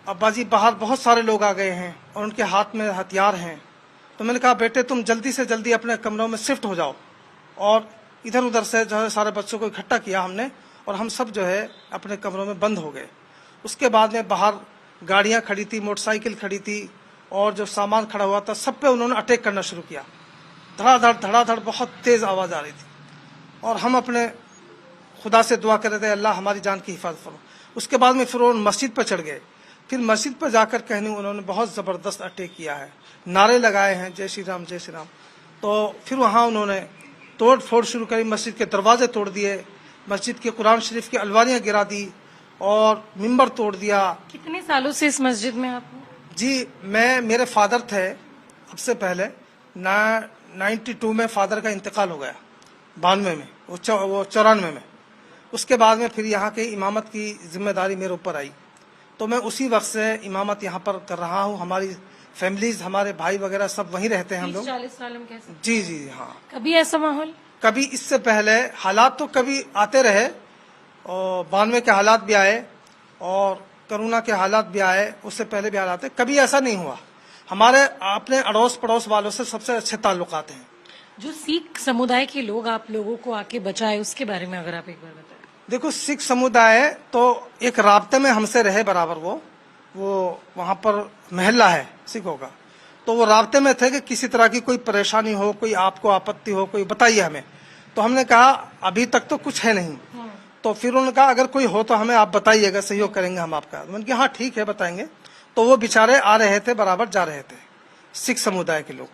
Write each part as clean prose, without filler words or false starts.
अब्बा जी बाहर बहुत सारे लोग आ गए हैं और उनके हाथ में हथियार हैं। तो मैंने कहा बेटे तुम जल्दी से जल्दी अपने कमरों में शिफ्ट हो जाओ। और इधर उधर से जो है सारे बच्चों को इकट्ठा किया हमने और हम सब जो है अपने कमरों में बंद हो गए। उसके बाद में बाहर गाड़ियां खड़ी थी, मोटरसाइकिल खड़ी थी और जो सामान खड़ा हुआ था सब पे उन्होंने अटैक करना शुरू किया। धड़ाधड़ बहुत तेज आवाज आ रही थी और हम अपने खुदा से दुआ कर रहे थे अल्लाह हमारी जान की हिफाजत करो। उसके बाद में फिर उन्होंने मस्जिद पर चढ़ गए। फिर मस्जिद पर जाकर कहने उन्होंने बहुत ज़बरदस्त अटैक किया है, नारे लगाए हैं जय श्री राम जय श्री राम। तो फिर वहाँ उन्होंने तोड़ फोड़ शुरू करी, मस्जिद के दरवाजे तोड़ दिए, मस्जिद के कुरान शरीफ की अलवारियाँ गिरा दी और मिंबर तोड़ दिया। कितने सालों से इस मस्जिद में आप? जी मेरे फादर थे सबसे पहले 92 में फादर का इंतकाल हो गया, 92 में, वो 94 में। उसके बाद में फिर यहाँ के इमामत की जिम्मेदारी मेरे ऊपर आई तो मैं उसी वक्त से इमामत यहाँ पर कर रहा हूँ। हमारी फैमिलीज, हमारे भाई वगैरह सब वहीं रहते हैं हम लोग। 40 साल हम कह सकते हैं। जी हाँ। कभी ऐसा माहौल? कभी इससे पहले हालात तो कभी आते रहे और 92 के हालात भी आए और कोरोना के हालात भी आए, उससे पहले भी हालात है, कभी ऐसा नहीं हुआ। हमारे अपने अड़ोस पड़ोस वालों से सबसे अच्छे ताल्लुकात हैं। जो सिख समुदाय के लोग आप लोगों को आके बचाए उसके बारे में अगर आप एक बार बताएं। देखो सिख समुदाय तो एक राब्ते में हमसे रहे बराबर, वो वहाँ पर महल्ला है सिखों का, तो वो राब्ते में थे कि किसी तरह की कोई परेशानी हो, कोई आपको आपत्ति हो, कोई बताइए हमें। तो हमने कहा अभी तक तो कुछ है नहीं। तो फिर उन्होंने कहा अगर कोई हो तो हमें आप बताइएगा, सहयोग करेंगे हम आपका। मैंने कहा हाँ ठीक है बताएंगे। तो वो बेचारे आ रहे थे, बराबर जा रहे थे सिख समुदाय के लोग।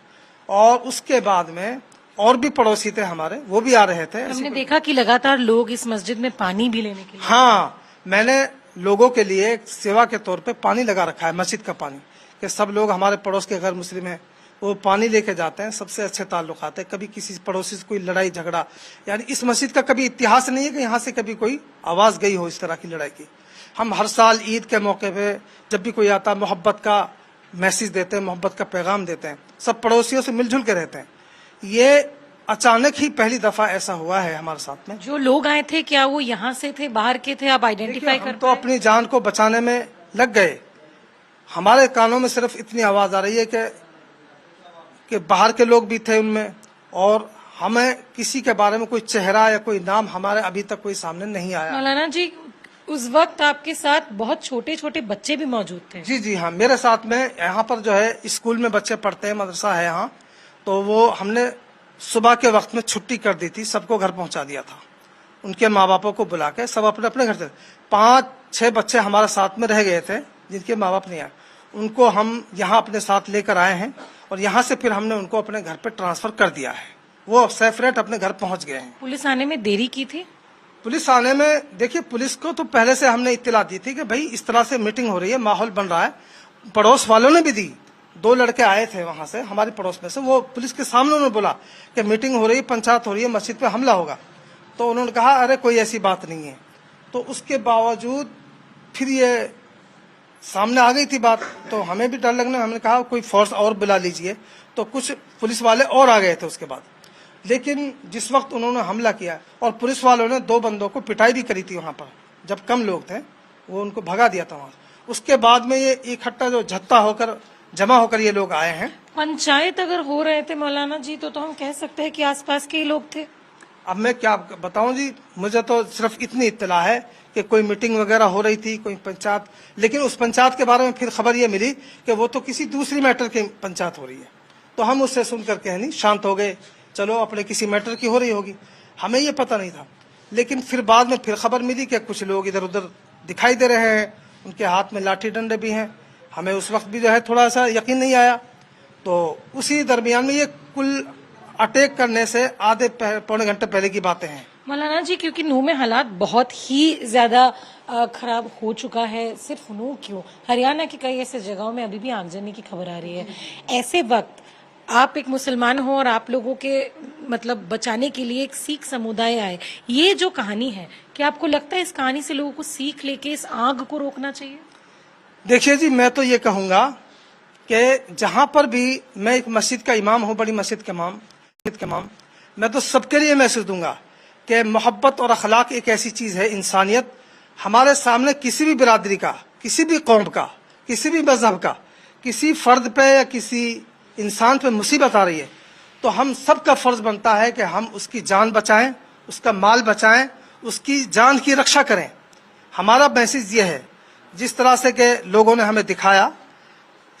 और उसके बाद में और भी पड़ोसी थे हमारे, वो भी आ रहे थे। हमने देखा कि लगातार लोग इस मस्जिद में पानी भी लेने के लिए। हाँ, मैंने लोगों के लिए सेवा के तौर पे पानी लगा रखा है, मस्जिद का पानी, कि सब लोग हमारे पड़ोस के गैर मुस्लिम हैं वो पानी लेके जाते हैं। सबसे अच्छे ताल्लुक आते हैं। कभी किसी पड़ोसी से कोई लड़ाई झगड़ा, यानी इस मस्जिद का कभी इतिहास नहीं है कि यहाँ से कभी कोई आवाज गई हो इस तरह की लड़ाई की। हम हर साल ईद के मौके पे जब भी कोई आता मोहब्बत का मैसेज देते हैं, मोहब्बत का पैगाम देते हैं, सब पड़ोसियों से मिलजुल के रहते हैं। ये अचानक ही पहली दफा ऐसा हुआ है हमारे साथ में। जो लोग आए थे क्या वो यहाँ से थे, बाहर के थे, आप आइडेंटिफाई कर? तो अपनी जान को बचाने में लग गए। हमारे कानों में सिर्फ इतनी आवाज आ रही है कि बाहर के लोग भी थे उनमें, और हमें किसी के बारे में कोई चेहरा या कोई नाम हमारे अभी तक कोई सामने नहीं आया। मौलाना जी उस वक्त आपके साथ बहुत छोटे छोटे बच्चे भी मौजूद थे? जी हाँ, मेरे साथ में यहाँ पर जो है स्कूल में बच्चे पढ़ते हैं, मदरसा है यहाँ, तो वो हमने सुबह के वक्त में छुट्टी कर दी थी, सबको घर पहुंचा दिया था। उनके माँ बापों को बुला के सब अपने अपने घर से 5-6 बच्चे हमारे साथ में रह गए थे जिनके माँ बाप नहीं आए, उनको हम यहाँ अपने साथ लेकर आए हैं और यहाँ से फिर हमने उनको अपने घर पे ट्रांसफर कर दिया है। वो सेपरेट अपने घर पहुंच गए हैं। पुलिस आने में देरी की थी? पुलिस आने में, देखिए पुलिस को तो पहले से हमने इत्तला दी थी कि भाई इस तरह से मीटिंग हो रही है, माहौल बन रहा है। पड़ोस वालों ने भी दी, 2 लड़के आए थे वहां से हमारे पड़ोस में से, वो पुलिस के सामने उन्होंने बोला कि मीटिंग हो रही है, पंचायत हो रही है, मस्जिद पे हमला होगा। तो उन्होंने कहा अरे कोई ऐसी बात नहीं है। तो उसके बावजूद फिर ये सामने आ गई थी बात, तो हमें भी डर लगने, हमने कहा कोई फोर्स और बुला लीजिए। तो कुछ पुलिस वाले और आ गए थे उसके बाद। लेकिन जिस वक्त उन्होंने हमला किया और पुलिस वालों ने 2 बंदों को पिटाई भी करी थी वहां पर, जब कम लोग थे, वो उनको भगा दिया था वहां। उसके बाद में ये इकट्ठा जो झत्ता होकर जमा होकर ये लोग आए हैं। पंचायत अगर हो रहे थे मौलाना जी तो हम कह सकते हैं कि आसपास के लोग थे। अब मैं क्या बताऊं जी, मुझे तो सिर्फ इतनी इत्तला है कि कोई मीटिंग वगैरह हो रही थी, कोई पंचायत, लेकिन उस पंचायत के बारे में फिर खबर ये मिली कि वो तो किसी दूसरी मैटर की पंचायत हो रही है। तो हम उससे सुनकर के नहीं शांत हो गए, चलो अपने किसी मैटर की हो रही होगी, हमें ये पता नहीं था। लेकिन फिर बाद में फिर खबर मिली कि कुछ लोग इधर उधर दिखाई दे रहे हैं, उनके हाथ में लाठी डंडे भी हैं। हमें उस वक्त भी जो है थोड़ा सा यकीन नहीं आया। तो उसी दरमियान में ये कुल अटैक करने से आधे पौने घंटे पहले की बातें हैं। मौलाना जी क्योंकि नूह में हालात बहुत ही ज्यादा खराब हो चुका है, सिर्फ नूह क्यों, हरियाणा की कई ऐसे जगहों में अभी भी आगजनी की खबर आ रही है। ऐसे वक्त आप एक मुसलमान हो और आप लोगों के मतलब बचाने के लिए एक सिख समुदाय आए, ये जो कहानी है, क्या आपको लगता है इस कहानी से लोगों को सीख लेके इस आग को रोकना चाहिए? देखिए जी, मैं तो ये कहूंगा कि जहां पर भी मैं एक मस्जिद का इमाम हूं, बड़ी मस्जिद के इमाम, मैं तो सबके लिए मैसेज दूंगा कि मोहब्बत और अखलाक एक ऐसी चीज है, इंसानियत। हमारे सामने किसी भी बिरादरी का, किसी भी कौम का किसी भी मजहब का किसी फर्द पे या किसी इंसान पे मुसीबत आ रही है तो हम सबका फर्ज बनता है कि हम उसकी जान बचाएं, उसका माल बचाएं, उसकी जान की रक्षा करें। हमारा मैसेज ये है, जिस तरह से के लोगों ने हमें दिखाया,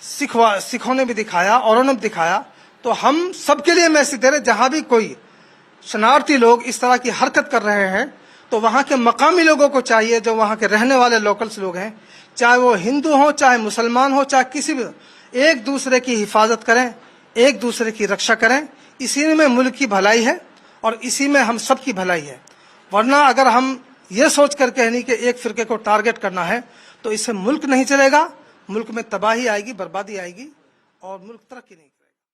सिखों ने भी दिखाया, औरों ने भी दिखाया, तो हम सबके लिए मैसेज दे रहे, जहां भी कोई शरारती लोग इस तरह की हरकत कर रहे हैं तो वहां के मकामी लोगों को चाहिए, जो वहां के रहने वाले लोकल्स लोग हैं, चाहे वो हिंदू हो, चाहे मुसलमान हो, चाहे किसी भी, एक दूसरे की हिफाजत करें, एक दूसरे की रक्षा करें। इसी में मुल्क की भलाई है और इसी में हम सब की भलाई है। वरना अगर हम ये सोच कर कहनी कि एक फिरके को टारगेट करना है तो इससे मुल्क नहीं चलेगा, मुल्क में तबाही आएगी, बर्बादी आएगी और मुल्क तरक्की नहीं।